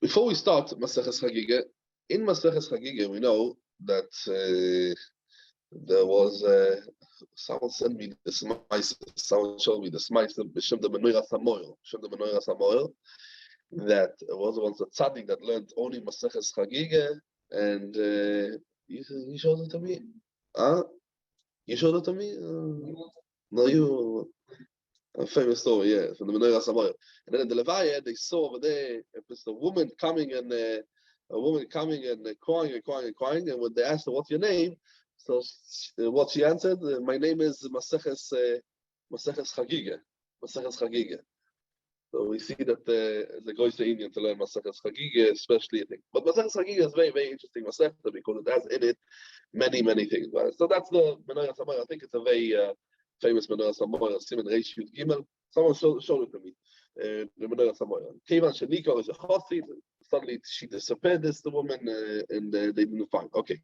Before we start Masechet Chagiga, in Masechet Chagiga we know that there was someone sent me this mice, someone showed me this mice B'Shem the Menorah Samoil, B'Shem the Menorah Samoil, that was once a tzaddik that learned only Masechet Chagiga, and you showed it to me, huh? You showed it to me? No, you. A famous story, yeah, from the Menorah Samoil. And then in the Levaya, they saw over there if it's a woman coming and crying and crying and crying. And when they asked her, "What's your name?" So what she answered, "My name is Maseches Chagiga, Maseches Chagiga." So we see that the goes to Indian to learn Maseches Chagiga, especially I think. But Maseches Chagiga is very very interesting Masechta because it has in it many things. Right? So that's the Menorah Samoil. I think it's a very famous Menorah Samoil, Simon Reish Yud Gimel. Someone showed it to me. The Menorah Samoil. Kevan Shenikor is a Chassid. Suddenly she disappeared, this the woman, and they didn't find. Okay.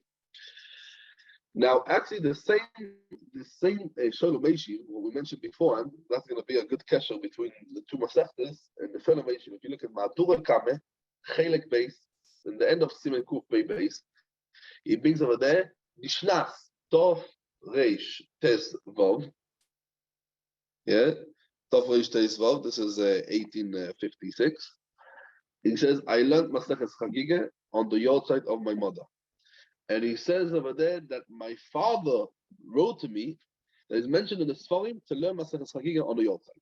Now, actually, the same Sholem Meishiv, what we mentioned before, and that's going to be a good kesher between the two Masechtas and the Sholem Meishiv. If you look at Ma'adura Kame, Chelek Beis, in the end of Simen Kuf Pei Beis, he brings over there Nishnas Tov Reish Tes Vov. Yeah, Tov Reish Tes Vov. This is 1856. He says, I learned Masechet Chagiga on the yahrzeit of my mother. And he says over there that my father wrote to me, that is mentioned in the Sfarim, to learn Masechet Chagiga on the yahrzeit.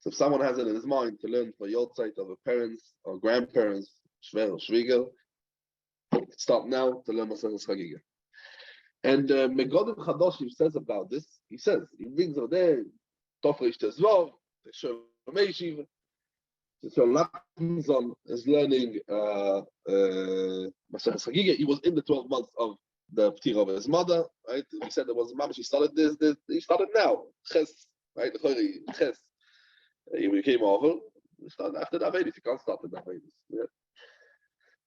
So if someone has it in his mind to learn the yahrzeit of a parents or grandparents, Shver or Shviger, start now to learn Masechet Chagiga. And Megodim Chadoshim says about this, he brings over there, Tov Reish Tes Vov, the Sholem Meishiv. So Lapinzon is learning Masechet Chagiga. He was in the 12 months of the Ptira of his mother, right? We said there was Mamash, he started this, he started now. Ches, right? Ches. He came over, he started after the Avedis, he can't start in the Avedis. Yeah.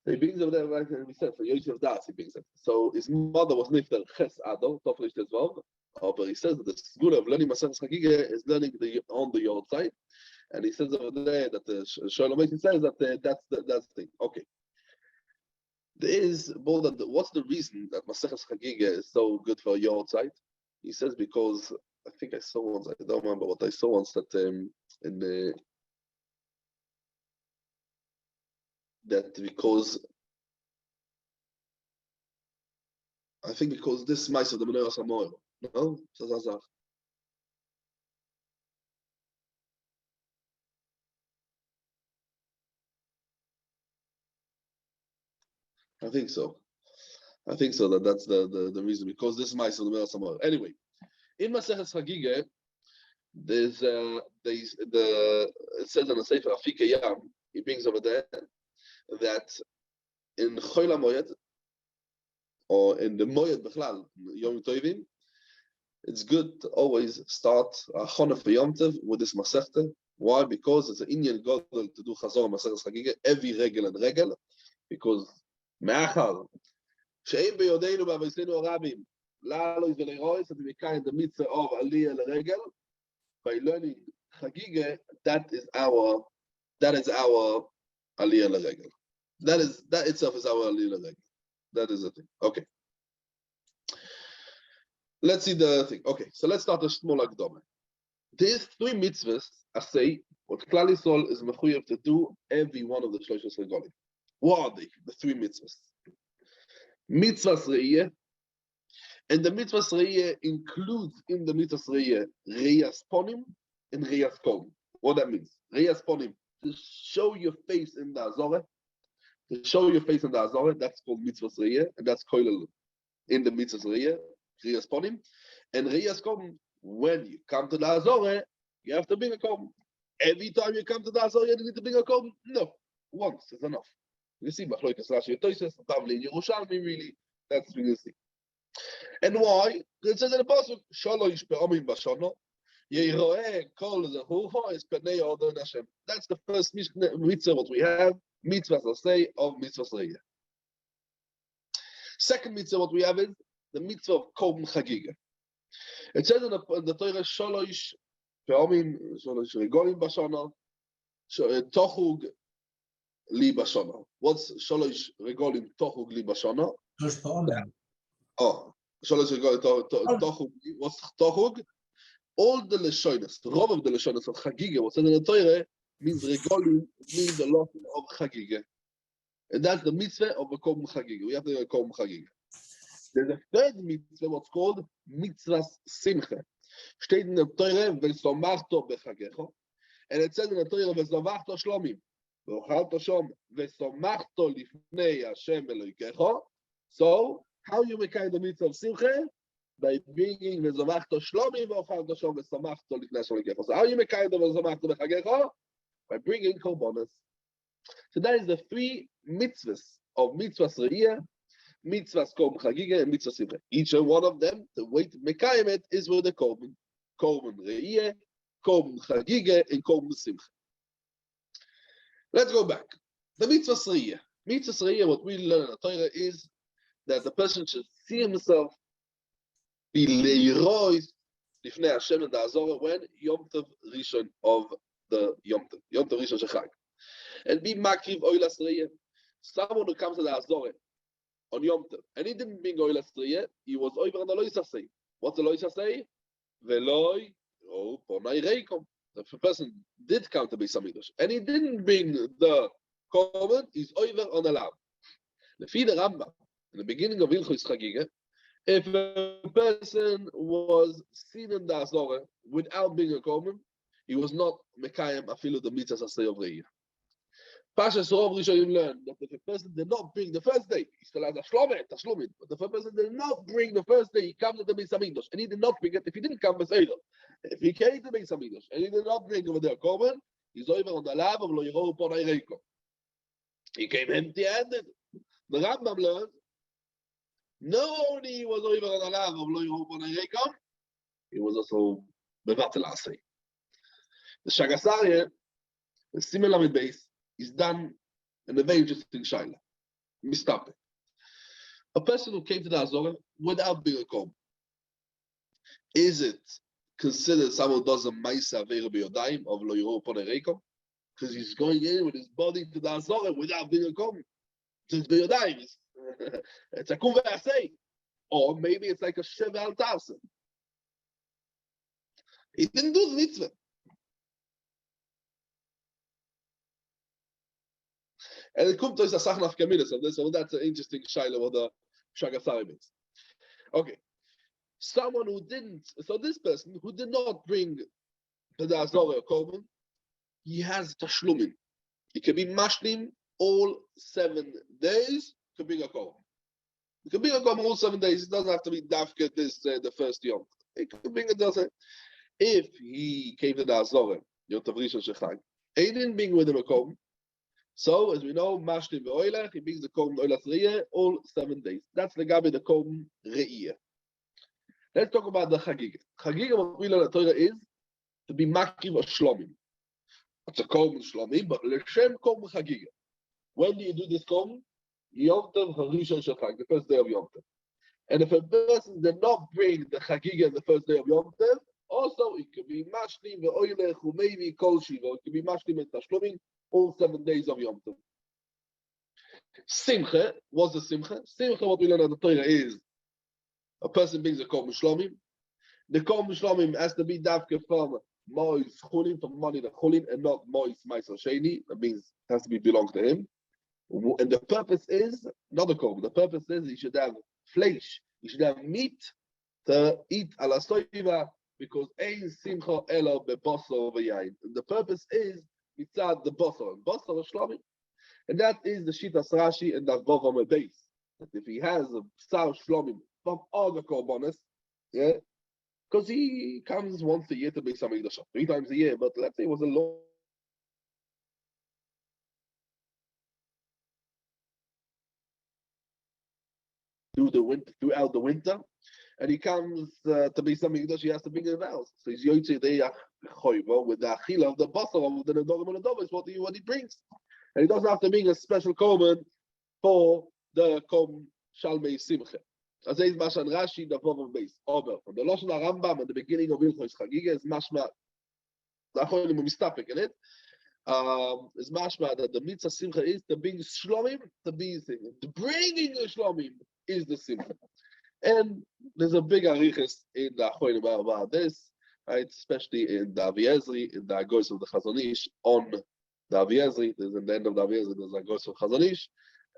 So he brings over there, right? And we said for Yosef Das, he brings it. So his mother was Nifter Ches Adol, Tov Reish Tes Vov. But he says that the school of learning Masechet Chagiga is learning on the yahrzeit. And he says over there that the Sholem Meishiv says that that's the thing. Okay. There is more than what's the reason that Masechet Chagiga is so good for yahrzeit? He says because I think I saw once, I don't remember what I saw once, that because I think because this mice of the Menorah Samoil, no? I think so. That's the reason, because this mice of the Menorah Samoil. Anyway, in Masechet Chagiga, it says in the Sefer Afike Yam, he brings over there that in Chol HaMoed, or in the Moed Bechlal, Yom Tovim, it's good to always start Chona for Yom Tov with this Masechta. Why? Because it's an Inyan Godel to do Chazor Masechet Chagiga every regel and regel, because Me'achar she'ein beyodeinu ba'avoseinu harabim la'alois v'leirois, and we make the mitzvah of Aliyah l'regel by learning Chagiga. That is our Aliyah l'regel. That itself is our Aliyah l'regel. That is the thing. Okay. Let's see the thing. Okay, so let's start a small akdama. There's three mitzvahs I say what Klal Yisrael is mechuyev to do every one of the Shloshos Regalim. What are they? The three mitzvahs. Mitzvahs Re'iyeh, and the mitzvahs Re'iyeh includes in the mitzvahs Re'iyeh Reyas Ponim and Reyas Kolm. What that means? Reyas Ponim, to show your face in the Azorah. To show your face in the Azorah, that's called mitzvahs Re'iyeh, and that's koilel in the mitzvahs Re'iyeh, Reyas Ponim. And Reyas Kolm, when you come to the Azorah, you have to bring a kolm. Every time you come to the Azorah, you need to bring a kolm? No, once is enough. You see, Machlokas Rashi Toises, Tavli in Yerushalmi, really, that's what you see. And why? It says in the Pasuk, Shalosh Pe'omim Bashono, Yeroeh Kol Zehuho is Penei Odon Hashem. That's the first mitzvah what we have, mitzvahs say of mitzvahs Re'iyeh. Second mitzvah what we have is the mitzvah of Kom Chagiga. It says in the Torah, Shalosh Pe'omim, Shalosh Regolim Bashono, Tochug li bashana. What's shalosh regolim tochug li bashana? Just Omen. Oh, shalosh regolim tochug. What's tochug? All the leshonas, all of the leshonas of Chagiga, what's in the Torah, means regolim, means a lot of Chagiga. And that's the mitzvah of a Kom Chagiga. We have to Kom Chagiga. There's a third mitzvah, what's called mitzvah simcha. Steht in the Torah, v'somachto bechagecho. And it says in the Torah, v'somachto shlomim. V'ochalto shom, v'somachto lifnei Hashem Elokecho. So, how you make the mitzvah of simcha? By bringing v'somachto shlomim, v'ochalto shom, v'somachto lifnei Hashem Elokecho. So, how you make the v'somachto bechagecho? By bringing korbanos. So that is the three mitzvahs of mitzvahs re'iyah, mitzvahs kom chagiga, and mitzvahs simcha. Each one of them, the way to mekayim it is with the korban re'iyah, kom chagiga, and kom simcha. Let's go back. The mitzvahs re'iyah. Mitzvahs re'iyah, what we learn in the Torah is that the person should see himself be leirois lifnei Hashem and the Azorah when Yom Tov Rishon of the Yom Tov Rishon Shechag. And be makriv oilas re'iyah. Someone who comes to the Azorah on Yom Tov, and he didn't bring oilas re'iyah, he was over on the loisasei. What's the loisasei? Veloi o ponai reikom. The person did come to be Samigdash, and he didn't bring the korban, he's over on the lav. The Rambam, in the beginning of Hilchos Chagiga, if a person was seen in the Azorah without being a korban, he was not mekayim afilu the mitzvahs asay of re'iyah. Pashas Rov Rishonim learned that if a person did not bring the first day, he still has a shlomet, but if a person did not bring the first day, he comes to the Beis Hamikdash, and he did not bring it. If he didn't come, if he came to the Beis Hamikdash and he did not bring over there korban, he's over on the lav of lo yiro ponai reiko. He came empty-handed. The Rambam learned not only he was over on the lav of lo yiro ponai reiko, he was also bevatel asay. The Shagasarya, the similar with base, is done in a very interesting shaila. Mistapek. A person who came to the Azorah without being a korban, is it considered someone who does a ma'isa aveira b'yodayim of lo yiro ponei reikom? Because he's going in with his body to the Azorah without being a korban. So it's b'yodayim. It's a kum ve'asei. Or maybe it's like a sheva al tarsa. He didn't do the mitzvah. And it comes to a sach of Kamina, so that's an interesting shaila what the Shagasari means. Okay. Someone who didn't, so this person who did not bring the Azorah or korban, he has tashlumin. He can be mashlim all 7 days to bring a korban. He can bring a korban all 7 days. It doesn't have to be dafka this the first yom. He can bring it doesn't. If he came to the Azorah, Yom Tov Rishon Shechag, he didn't bring with him a korban. So, as we know, Mashlim ve'oilach, he brings the korban oilas re'iyah all 7 days. That's the gabi, the korban re'iyah. Let's talk about the Chagiga. Chagiga, what we learn in the Torah is to be makriv or shlomim. It's a korban shlomim, but l'shem korban Chagiga. When do you do this korban? Yom Tov Harishon Shechag, the first day of Yom Tov. And if a person did not bring the Chagiga on the first day of Yom Tov, also it could be Mashlim ve'oilach, or maybe Kol Shiva, it could be Mashlim and Tashlomim, all 7 days of Yom Tov. Simcha, what's the Simcha? Simcha, what we learn in the Torah is a person brings a korban shlomim. The korban shlomim has to be dafke from mois chulin, from money to chulin, and not mois ma'aser sheni. That means it has to be belong to him. And the purpose is not the korban. The purpose is he should have flesh. He should have meat to eat ala soiva because ein simcha elo bebosor v'yayin. And the purpose is mitzad the bosor. Bosor is shlomim. And that is the Shitas Rashi and the Vavam base. That if he has a Sar Shlomim from all the Korbanos, yeah, because he comes once a year to be something 3 times a year, but let's say it was a long throughout the winter, and he comes to be something he has to bring in vows. So he's Yotze Deyach Choiva with the Achila of the Basar of the Nedorim and Nedorim is what he brings. And he doesn't have to bring a special korban for the Kom Shalmei Simcha. As says Mashan Rashi, the Vavam base. Over from the Lashon Rambam at the beginning of Hilchos Chagiga is mashma. The Achonim Mistapik in it is mashma that the mitzvah simcha is the being shlomim, the bringing the shlomim is the simcha. And there's a big arichas in the Achronim about this, right? Especially in the Aviezri, in the Agos of the Chazon Ish, on the Aviezri. There's in the end of the Aviezri, there's Agos of Chazon Ish.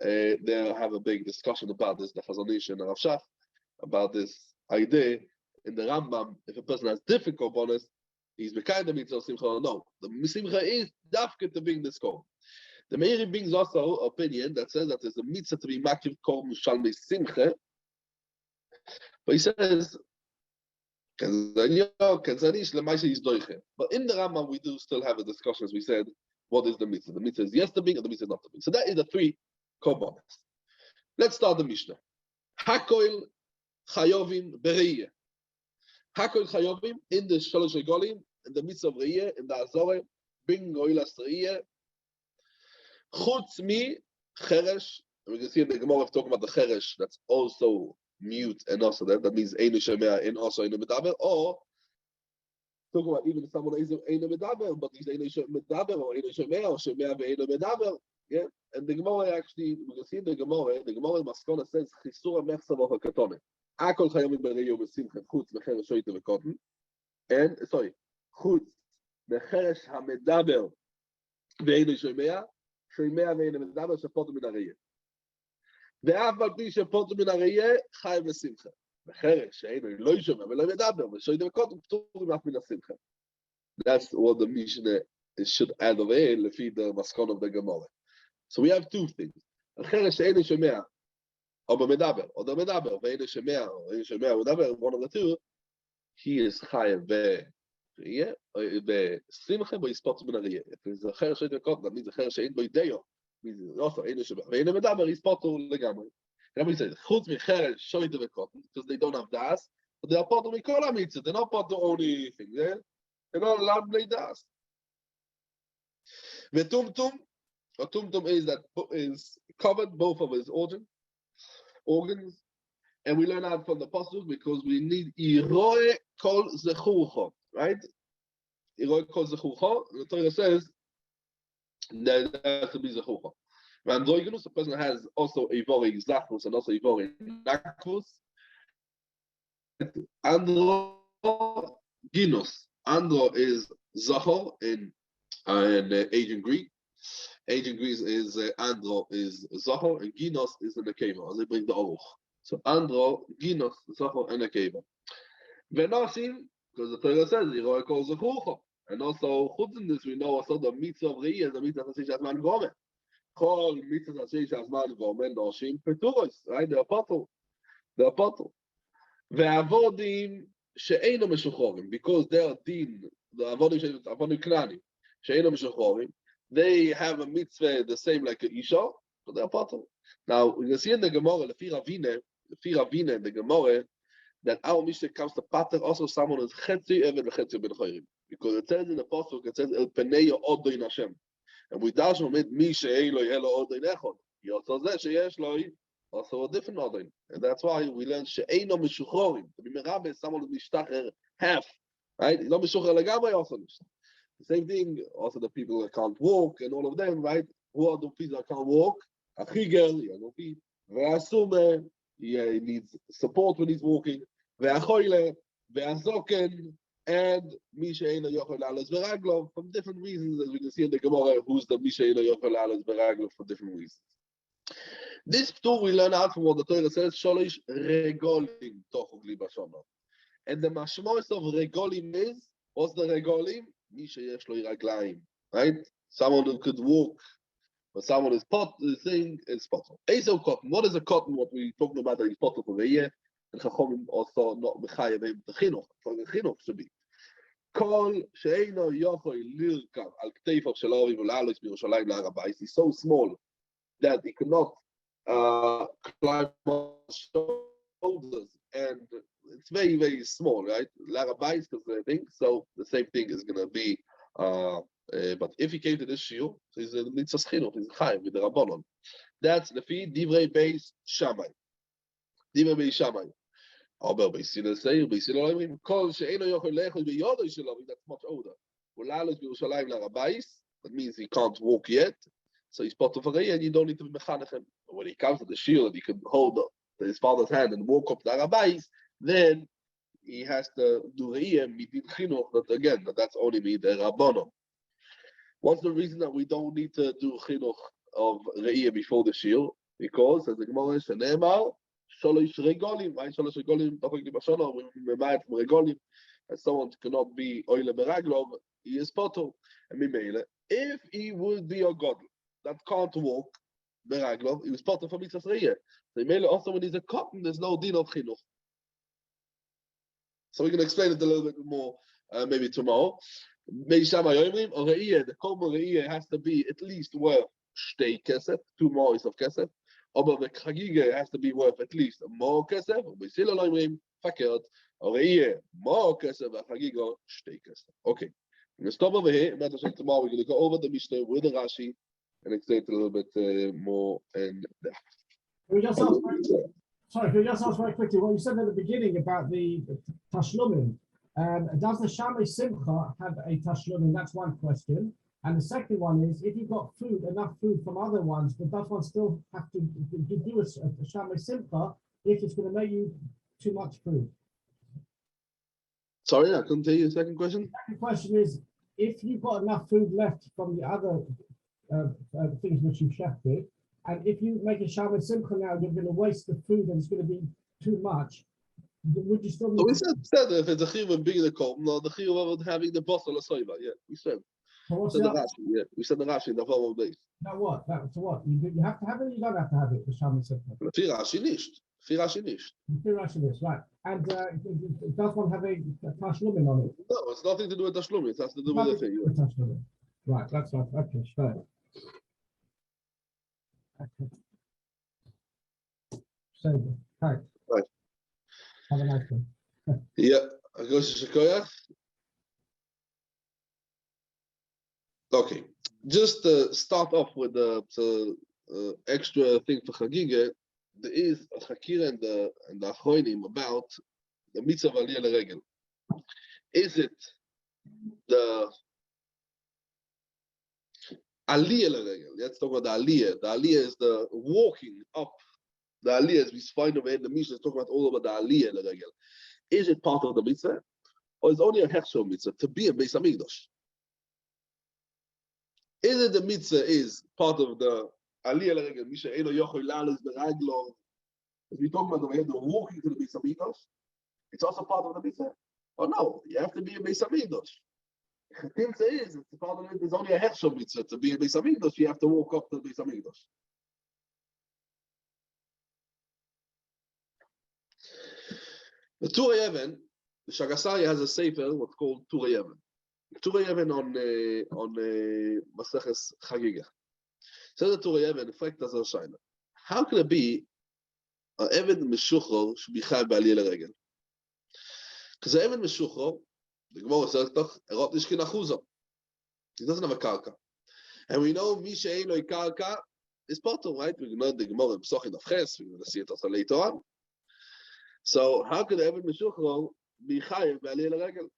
They have a big discussion about this, the Chazon Ish and the Rav Shach, about this idea. In the Rambam, if a person has difficult bonus, he's Mekayim the mitzvah of simcha or no. The simcha is dafket to bring this call. The Meiri brings also opinion that says that there's a mitzvah to be makiv kol mishalmei simcha. But he says, but in the Rambam, we do still have a discussion, as we said, what is the mitzvah? The mitzvah is yes to bring, or the mitzvah is not to bring. So that is the three korbanos. Let's start the Mishnah. Hakoil chayovim bereiyeh. Hakoil chayovim in the shalosh regolim, in the mitzvah of reiyeh, in the azore, bring goilas reiyeh. Chutz mi cheresh. We can see in the Gemara talking about the cheresh. That's also mute and also that means Einu Shemea and also Einu Medaber, or talk about even someone is Einu Medaber, but he's Einu Medaber or Einu Shemea or Shemea ve'Einu Medaber. Yeah, and the Gemara actually, we can see in the Gemara Maskona says Chisura Mechsa v'Hakatone. Akol Chayomim Bereyu V'Simcha Chutz Mecheresh Shoyte V'Kotten, and Chutz Mecheresh HaMedaber ve'Einu Shemea ve'Einu Medaber Shepotu Min HaReiyeh. ואף על פי שפוטו מן הראייה, חי בשמחה. בחרש, שאינו לא ישמע ולא מדבר, ושוידה וקוטו פטורים אף מן השמחה. That's what the Mishnah should add over here, לפי the maskon of the Gemara. So we have two things. החרש שאינו שומע, או במדבר, או במדבר, ואינו שומע, או אינו שומע, או מדבר, one of the two, he is חי בראייה, בשמחה, בו יספוטו מן הראייה. If it's a חרש שאינו וקוטו, that means a חרש שאין בו אידיו. Also, ואין המדבר, he's potter לגמרי. Rabbi says, חוץ מחרש, שוידה וקוטן, because they don't have das, but they are potter מכל המצווה, they're not potter only thing, they're not allowed bnei das. וטומטום, a tumtum is covered both of his organs, and we learn out from the pasuk because we need iroe kol zechurcho, right? Iroe kol zechurcho, the Torah says, that has to be zechurcha. Androgenus, a person has also a vori zachrus and also a vori nakrus. Androginus. Andro is zachor in ancient Greek. Ancient Greek is andro is zachor and ginos is in the keva. As they bring the oruch. So andro, ginos, zachor and a keva. Venosim, because the Torah says Yiroy calls zechurcha. And also, chutz in this, we know also the mitzvah of reiyeh is the mitzvah of Shazman Gomen. Call mitzvah of Shazman Gomen, Noshim Peturos, right? The apostle. Ve'avodim she'eino meshuchorim, because they are din, the avodim knani, she'eino meshuchorim, they have a mitzvah the same like a isha, but they're apostle. Now, we can see in the Gemara, the Ravine in the Gemara, that our Mishnah comes to pater also someone who is chetzi eved v'chetzi ben chayrim. Because it says in the pasuk, it says el penei odoin Hashem, and we dash on it mi she'ei lo yeh lo odoin echad. He also says sheyesh lo also a different odoin, and that's why we learn she'eino meshuchorim. To be merabe is someone who mishtacher half, right? He's not meshucher legamay also. The same thing also the people that can't walk and all of them, right? Who are the people that can't walk? A chigel, he has no feet. Ve'asume, he needs support when he's walking. Ve'achoyle, ve'azoken, and Mishaina Yochel Alos Beraglo from different reasons, as we can see in the Gemara, who's the Mishaina Yochel Alos Beraglo for different reasons. This too we learn out from what the Torah says, Sholish Regolim Tochogli Bashono. And the mashmos of Regolim is, what's the Regolim? Mishayesh Lo Iraglaim, right? Someone who could walk, but someone is the thing is potter. Ezo cotton. What is a cotton? What we talking about that is potter for the year. And Chachomim also not mechayev the chinuch. For the chinuch should be. Kol she'eino yochoi lirkav al kteifav shel ha'orim u'la'alos b'Yerushalayim la'Har HaBayis. He's so small that he cannot climb on shoulders, and it's very very small, right? La'Har HaBayis is the thing. So the same thing is going to be. But if he came to this shiur, so he's a mitzvah chinuch. He's chayev with the rabbanon. That's lefi divrei beis Shammai. Divrei beis Shammai. Aber bei Sinai say, bei Sinai אומרים, כל שאינו יכול לאכול ביודו שלו, that's much older. ולעלות בירושלים להר הבייס, That means he can't walk yet. So he's part of a re'iyah, and you don't need to be mechanechem. When he comes to the shield, he can hold his father's hand and walk up to Arabais, then he has to do re'iyah midin chinuch. That again, that's only midin rabbanon. What's the reason that we don't need to do chinuch of re'iyah before the shield? Because, as the Gemara says, Ne'emar, sholosh regolim, right? Sholosh regolim, tafik b'shana, when we made from regolim, and someone cannot be oile beraglov, he is potter. And mimele, if he would be a god that can't walk beraglov, he was potter for mitzvah re'iyah. So mimele, also when he's a cotton, there's no din of chinuch. So we're going to explain it a little bit more, maybe tomorrow. The Kolma Re'iyah has to be at least worth shtei kesef, 2 mois of kesef. But the Chagiga has to be worth at least more kesef. Fakert, Re'iyah, more kesef, Chagiga, shtei kesef. Okay. We're going to stop over here. Tomorrow we're going to go over the Mishnah with the Rashi and explain it a little bit more in depth. Can we just ask very quickly what you said at the beginning about the tashlumim? Does the Shamei Simcha have a tashlumim? That's one question. And the second one is, if you've got enough food from other ones, but does one still have to do a Shamei Simcha if it's going to make you too much food? Sorry, I couldn't hear your second question. The second question is, if you've got enough food left from the other things which you've shefted, and if you make a Shamei Simcha now, you're going to waste the food and it's going to be too much. Would you still? We said that if it's a chiyuv of being the kolm, no, the chiyuv of having the bottle of soiva. Yeah, we said. So the Rashi. Yeah, we said the Rashi in the form of days. Now what? So what? You have to have it. Or you don't have to have it. The Shamei Simcha. Fi Rashi nicht. Fi Rashi nicht. Fi Rashi nicht. Right. And does one have a tashlumin on it? No, it's nothing to do with tashlumin. It has to do with the thing. Tashlumin. Right. That's right. Okay. Sure. Okay. So, right. Have a nice one. Yeah, I go to Shekoyach. Okay, just to start off with the extra thing for Chagiga, there is a Chakira and the Achronim about the mitzvah of Aliyah L'Regel. Is it the Aliyah L'Regel? Let's talk about the Aliyah. The Aliyah is the walking up. The Aliyah, as we find over in the Mishnah, is talking about all about the Aliyah L'Regel. Is it part of the mitzvah, or is it only a hechsher mitzvah to be a Beis Hamikdash? Is it the mitzvah is part of the Aliyah L'Regel? Misha Eino Yochoi Lalos Beraglo. As we talk about over here, the walking to the Beis Hamikdash, it's also part of the mitzvah. Oh no, you have to be a Beis Hamikdash. The mitzvah is it's part of it. There's only a hechsher mitzvah to be a Beis Hamikdash. You have to walk up to the Beis Hamikdash. The Turei Even, the Shagasari has a sefer what's called Turei Even. Turei Even on Masechet Chagiga. So the Turei Even, in fact, as a Shaina. How can it be an Even Meshuchro should be Chayav B'Aliyah L'Regel? Because an Even Meshuchro, the Gemara says, Erot Nishkin Achuza. He doesn't have a karka. And we know Mi She'ein Lo Karka is part of, right? We know the Gemara in Pesach in Avches, we're going to see it also later on. So how could Even Meshuchro be Chayav B'Aliyah L'Regel?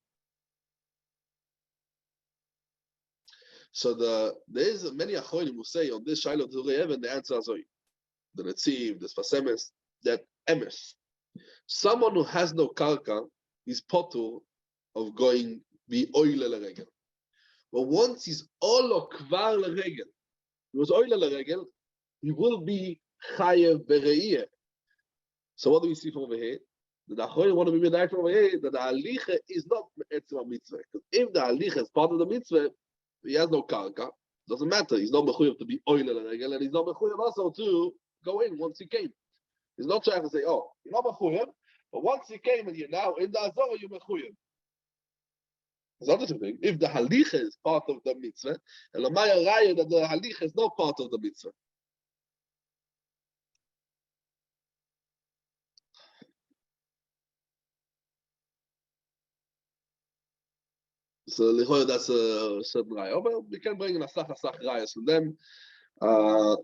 So there is many Achronim who say on this Shiloh Turei Even, the answer is the Netziv, the Sfasemes, that Emes. Someone who has no karka is potur of going be oile l'regel. But once he's olo kvar l'regel, he was oile l'regel, he will be chayev bereiyeh. So what do we see from over here? The Achronim want to be made from over here that the halicha is not etzem mitzvah. Because if the halicha is part of the mitzvah, he has no karka. Doesn't matter. He's not mechuyev to be oile l'regel, and he's not mechuyev also to go in once he came. He's not trying to say, oh, you're not mechuyev, but once you came and you're now in the Azorah, you're mechuyev. There's another thing. If the halicha is part of the mitzvah, and the Maya Raya that the halicha is not part of the mitzvah. So that's a certain raya. But we can bring in a sach rayas from them.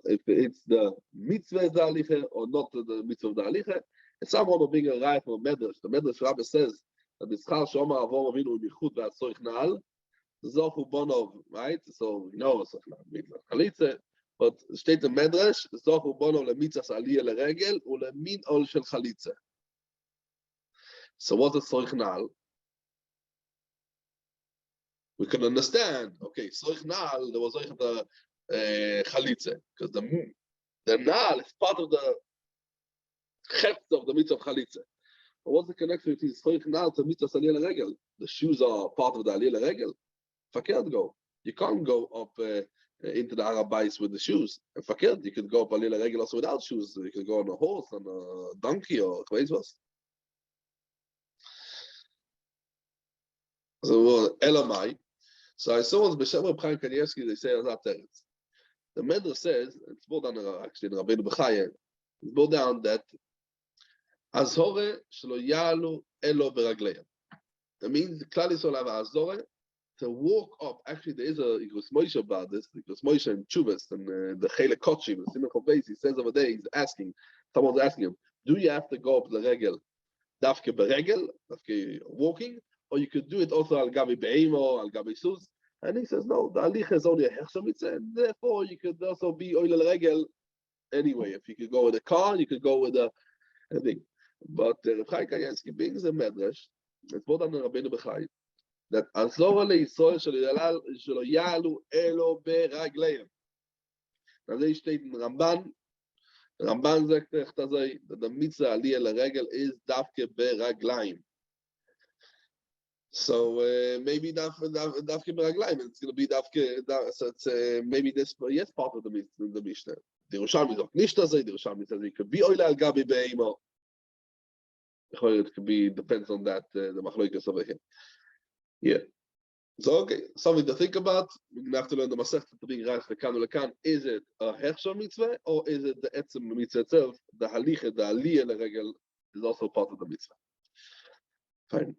If it's the mitzvah of the halicha or not the mitzvah of the halicha, it's someone will bring a raya from a medrash. The medrash Rabbi says that the schar shomar avon avinu michut ve'atzoich na'al, Zochu Bonov, right? So we know it's not mitzvah chalitza, but state the medrash, Zochu Bonov lemitzas aliyah leregel ulemin ol shel chalitza. So what is soich nal? We can understand. Okay, soich nal, there was soich the chalitza, because the nal is part of the chet of the mitzvah chalitza. But what's the connection between soich nal to mitzvah aliyah leregel? The shoes are part of the aliyah leregel. Fakir go. You can't go up into the Arabais with the shoes. And fakir, you could go up aliyah leregel also without shoes. You could go on a horse, on a donkey, or was. So Elamai. So I saw on Beshem Chaim Kanievsky, they say that the Medrash says, it's brought down actually in Rabbeinu B'chaya, it's brought down that Azhore shelo yalu elo beragleim. That means Klal Yisrael have Azhore to walk up. Actually, there is a Igros Moshe about this. Igros Moshe and Chubas and the Chele Kochim, the Simon Chobeis. He says over there, he's asking, someone's asking him, do you have to go up the regel, dafke beregel, dafke walking, or you could do it also al gabi beimo, al gabi sus? And he says, no, the alich is only a hechsha mitzvah, and therefore you could also be oil al regel anyway. If you could go with a car, you could go with a thing. But Reb Chaim Kanievsky brings a medrash. It's brought on the Rabbeinu B'chai that Azor leYisrael shelo yalu elo beragleim. Now they state in Ramban. Ramban sagt echt that the mitzvah aliyah leregel is dafke beragleim. So maybe dafke beragleim. It's going to be dafke. So it's maybe this yes part of the Mishnah. The Yerushalmi sagt nicht das. The Yerushalmi says it could be oila al gabi beimo. It could be depends on that the machlokas over here. Yeah. So okay, something to think about. We're gonna have to learn the Masechet to be right the kan lekan. Is it a hersha mitzvah or is it the etzem mitzvah itself? The haliche, the aliyah leregel is also part of the mitzvah. Fine.